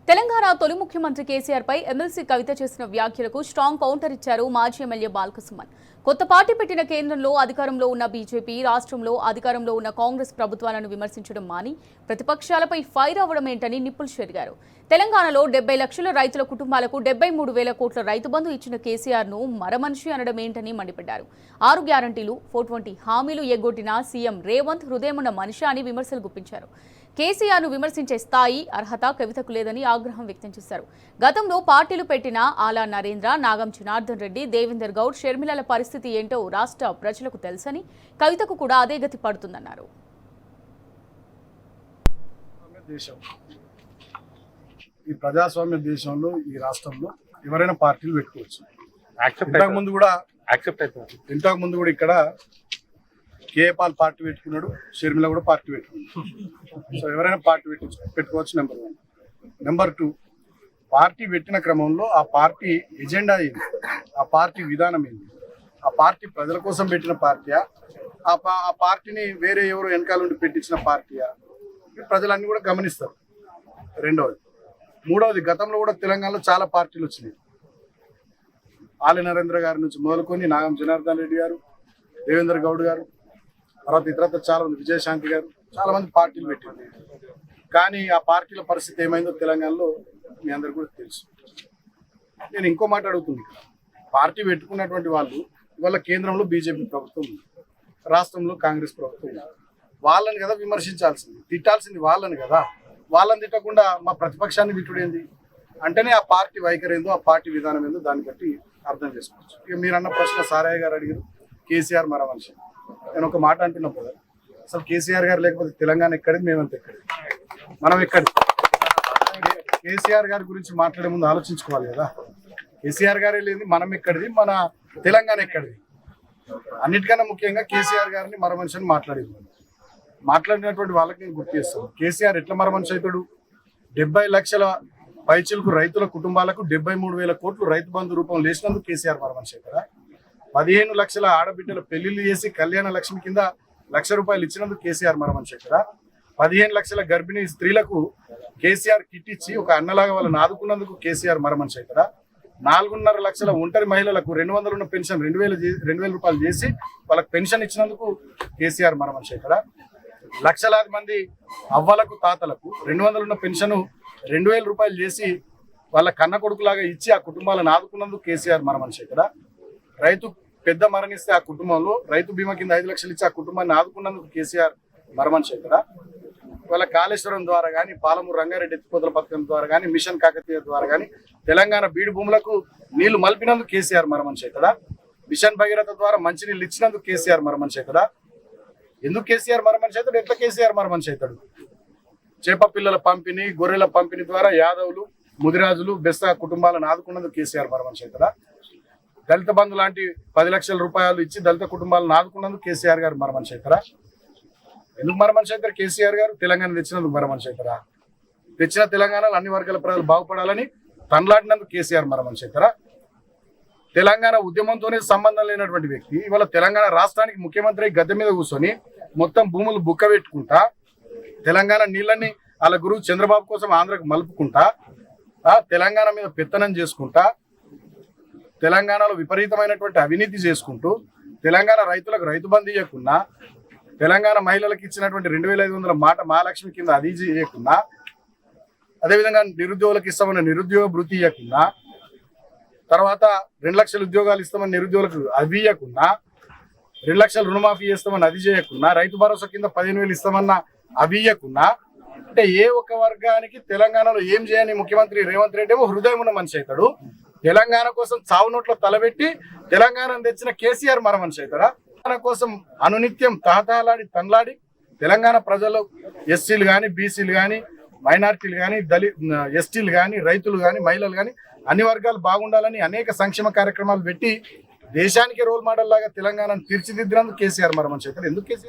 తెలంగాణ తొలి ముఖ్యమంత్రి కేసీఆర్ పై ఎమ్మెల్సీ కవిత చేసిన వ్యాఖ్యలకు స్ట్రాంగ్ కౌంటర్ ఇచ్చారు మాజీ ఎమ్మెల్యే బాల్కసుమన్. కొత్త పార్టీ పెట్టిన కేంద్రంలో అధికారంలో ఉన్న బీజేపీ, రాష్ట్రంలో అధికారంలో ఉన్న కాంగ్రెస్ ప్రభుత్వాలను విమర్శించడం మాని ప్రతిపక్షాలపై ఫైర్ అవ్వడమేంటని నిప్పులు చెరిగారు. తెలంగాణలో 70 లక్షల రైతుల కుటుంబాలకు 73,000 కోట్ల రైతు బంధు ఇచ్చిన కేసీఆర్ ను మరమనిషి అనడమేంటని మండిపడ్డారు. 6 గ్యారంటీలు, 420 హామీలు ఎగ్గొట్టిన సీఎం రేవంత్ హృదయమున్న మనిషి అని విమర్శలు గుప్పించారు. కేసీఆర్ ను విమర్శించే స్థాయి, అర్హత కవితకు లేదని ఆగ్రహం వ్యక్తం చేశారు. గతంలో పార్టీలు పెట్టిన ఆలా నరేంద్ర, నాగం జనార్దన్ రెడ్డి, దేవేందర్ గౌడ్, షర్మిలల పరిస్థితి ఏంటో రాష్ట్ర ప్రజలకు తెలుసని, కవితకు కూడా అదే గతి పడుతుందన్నారు. ఈ ప్రజాస్వామ్య దేశంలో, ఈ రాష్ట్రంలో ఎవరైనా పార్టీలు పెట్టుకోవచ్చు. ఇంతకు ముందు కూడా ఇక్కడ కేపాల్ పార్టీ పెట్టుకున్నాడు, షర్మిల కూడా పార్టీ పెట్టుకున్నాడు. సో ఎవరైనా పార్టీ పెట్టుకోవచ్చు. నెంబర్ 1. నెంబర్ 2, పార్టీ పెట్టిన క్రమంలో ఆ పార్టీ ఎజెండా ఏంది, ఆ పార్టీ విధానం ఏంది, ఆ పార్టీ ప్రజల కోసం పెట్టిన పార్టీయా, ఆ పార్టీని వేరే ఎవరు వెనకాల నుండి పెట్టించిన పార్టీయా, ప్రజలన్నీ కూడా గమనిస్తారు. 2వది. 3వది, గతంలో కూడా తెలంగాణలో చాలా పార్టీలు వచ్చినాయి. ఆలి నరేంద్ర గారి నుంచి మొదలుకొని నాగం జనార్దన్ రెడ్డి గారు, దేవేందర్ గౌడ్ గారు, తర్వాత చాలా మంది, విజయశాంతి గారు, చాలా మంది పార్టీలు పెట్టింది. కానీ ఆ పార్టీల పరిస్థితి ఏమైందో తెలంగాణలో మీ అందరు కూడా తెలుసు. నేను ఇంకో మాట అడుగుతుంది, పార్టీ పెట్టుకున్నటువంటి వాళ్ళు ఇవాళ కేంద్రంలో బీజేపీ ప్రభుత్వం ఉంది, రాష్ట్రంలో కాంగ్రెస్ ప్రభుత్వం ఉంది. వాళ్ళని కదా విమర్శించాల్సింది, తిట్టాల్సింది వాళ్ళని కదా. వాళ్ళని తిట్టకుండా మా ప్రతిపక్షాన్ని తిట్టుడేంది అంటేనే ఆ పార్టీ వైఖరి ఏందో, ఆ పార్టీ విధానం ఏందో దాన్ని బట్టి అర్థం చేసుకోవచ్చు. ఇక మీరు అన్న ప్రశ్న సారయ్య గారు అడిగారు, కేసీఆర్ మరో మనిషి. నేను ఒక మాట అంటున్నప్పుడు, అసలు కేసీఆర్ గారు లేకపోతే తెలంగాణ ఎక్కడిది, మేమంతా ఎక్కడిది, మనం ఎక్కడి. కేసీఆర్ గారి గురించి మాట్లాడే ముందు ఆలోచించుకోవాలి కదా. కేసీఆర్ గారే లేదు, మనం ఎక్కడిది, మన తెలంగాణ ఎక్కడిది. అన్నిటికన్నా ముఖ్యంగా కేసీఆర్ గారిని మరో మనిషి అని మాట్లాడినటువంటి వాళ్ళకి నేను గుర్తు చేస్తాను. కేసీఆర్ ఎట్లా మరో మనిషి అవుతాడు? 70 లక్షల పైచిలకు రైతుల కుటుంబాలకు 73,000 కోట్లు రైతు బంధు రూపంలో లేచినందుకు కేసీఆర్ మరో మనిషి అవుతారా? 15 లక్షల ఆడబిడ్డల పెళ్లిళ్ళు చేసి కళ్యాణ లక్ష్మి కింద ₹1,00,000 ఇచ్చినందుకు కేసీఆర్ మరో మనిషి అవుతారా? 15 లక్షల గర్భిణీ స్త్రీలకు కేసీఆర్ కిట్ ఇచ్చి ఒక అన్నలాగా వాళ్ళని ఆదుకున్నందుకు కేసీఆర్ మరో మనిషి అవుతారా? 4.5 లక్షల ఒంటరి మహిళలకు 200 ఉన్న పెన్షన్ 2,000 రూపాయలు చేసి వాళ్ళకి పెన్షన్ ఇచ్చినందుకు కేసీఆర్ మరో మనిషి అవుతారా? లక్షలాది మంది అవ్వలకు, తాతలకు 200 ఉన్న పెన్షన్ 2,000 రూపాయలు చేసి వాళ్ళ కన్న కొడుకులాగా ఇచ్చి ఆ కుటుంబాలను ఆదుకున్నందుకు కేసీఆర్ మరో మనిషి అవుతారా? రైతు పెద్ద మరణిస్తే ఆ కుటుంబంలో రైతు బీమా కింద 5 లక్షలు ఇచ్చి ఆ కుటుంబాన్ని ఆదుకున్నందుకు కేసీఆర్ మరో మనిషి అవుతారా? వాళ్ళ కాళేశ్వరం ద్వారా కానీ, పాలమూరు రంగారెడ్డి ఎత్తిపోతల పథకం ద్వారా కానీ, మిషన్ కాకతీయ ద్వారా కానీ తెలంగాణ బీడు భూములకు నీళ్లు మలిపినందుకు కేసీఆర్ మరో మనిషి అవుతాడా? మిషన్ భగీరథ ద్వారా మంచినీళ్ళు ఇచ్చినందుకు కేసీఆర్ మరో మనిషి అవుతాడా? ఎందుకు కేసీఆర్ మరో మనిషి అవుతాడు? ఎట్లా కేసీఆర్ మరో మనిషి అవుతాడు? చేప పిల్లల పంపిణీ, గొర్రెల పంపిణీ ద్వారా యాదవులు, ముదిరాజులు, బెస్తా కుటుంబాలను ఆదుకున్నందుకు కేసీఆర్ మరో మనిషి అవుతాడా? దళిత బంధు లాంటి 10 లక్షల రూపాయలు ఇచ్చి దళిత కుటుంబాలను ఆదుకున్నందుకు కేసీఆర్ గారు మరో మనిషి అవుతారా? ఎందుకు మరో మనిషి అవుతారు కేసీఆర్ గారు? తెలంగాణ తెచ్చినందుకు మరో మనిషి అవుతారా? తెచ్చిన తెలంగాణలో అన్ని వర్గాల ప్రజలు బాగుపడాలని తనలాడినందుకు కేసీఆర్ మరో మనిషి అవుతారా? తెలంగాణ ఉద్యమంతోనే సంబంధం లేనటువంటి వ్యక్తి ఇవాళ తెలంగాణ రాష్ట్రానికి ముఖ్యమంత్రి గద్దె మీద కూర్చొని మొత్తం భూములు బుక్క పెట్టుకుంటా, తెలంగాణ నీళ్ళని వాళ్ళ గురువు చంద్రబాబు కోసం ఆంధ్రకు మలుపుకుంటా, తెలంగాణ మీద పెత్తనం చేసుకుంటా, తెలంగాణలో విపరీతమైనటువంటి అవినీతి చేసుకుంటూ, తెలంగాణ రైతులకు రైతు బంధు ఇవ్వకున్నా, తెలంగాణ మహిళలకు ఇచ్చినటువంటి 2,500 మహాలక్ష్మి కింద అది చేయకున్నా, అదేవిధంగా నిరుద్యోగులకు ఇస్తామన్న నిరుద్యోగ భృతి ఇవ్వకున్నా, తర్వాత 2 లక్షల ఉద్యోగాలు ఇస్తామని నిరుద్యోగులకు అవి ఇవ్వకున్నా, 2 లక్షల రుణమాఫీ చేస్తామని అది చేయకున్నా, రైతు భరోసా కింద 15,000 ఇస్తామన్న అవి ఇవ్వకున్నా, అంటే ఏ ఒక్క వర్గానికి తెలంగాణలో ఏం చేయని ముఖ్యమంత్రి రేవంత్ రెడ్డి ఏమో హృదయం ఉన్న మనిషి అవుతాడు. తెలంగాణ కోసం చావు నోట్లో తలబెట్టి తెలంగాణను తెచ్చిన కేసీఆర్ మరో మనిషి అవుతారా? తెలంగాణ కోసం అనునిత్యం తహతహలాడి తనలాడి తెలంగాణ ప్రజలు, ఎస్సీలు కానీ, బీసీలు కానీ, మైనార్టీలు కానీ, ఎస్టీలు కానీ, రైతులు కానీ, మహిళలు కానీ అన్ని వర్గాలు బాగుండాలని అనేక సంక్షేమ కార్యక్రమాలు పెట్టి దేశానికి రోల్ మోడల్ లాగా తెలంగాణను తీర్చిదిద్దినందుకు కేసీఆర్ మరో మనిషి అవుతారు. ఎందుకు కేసీఆర్?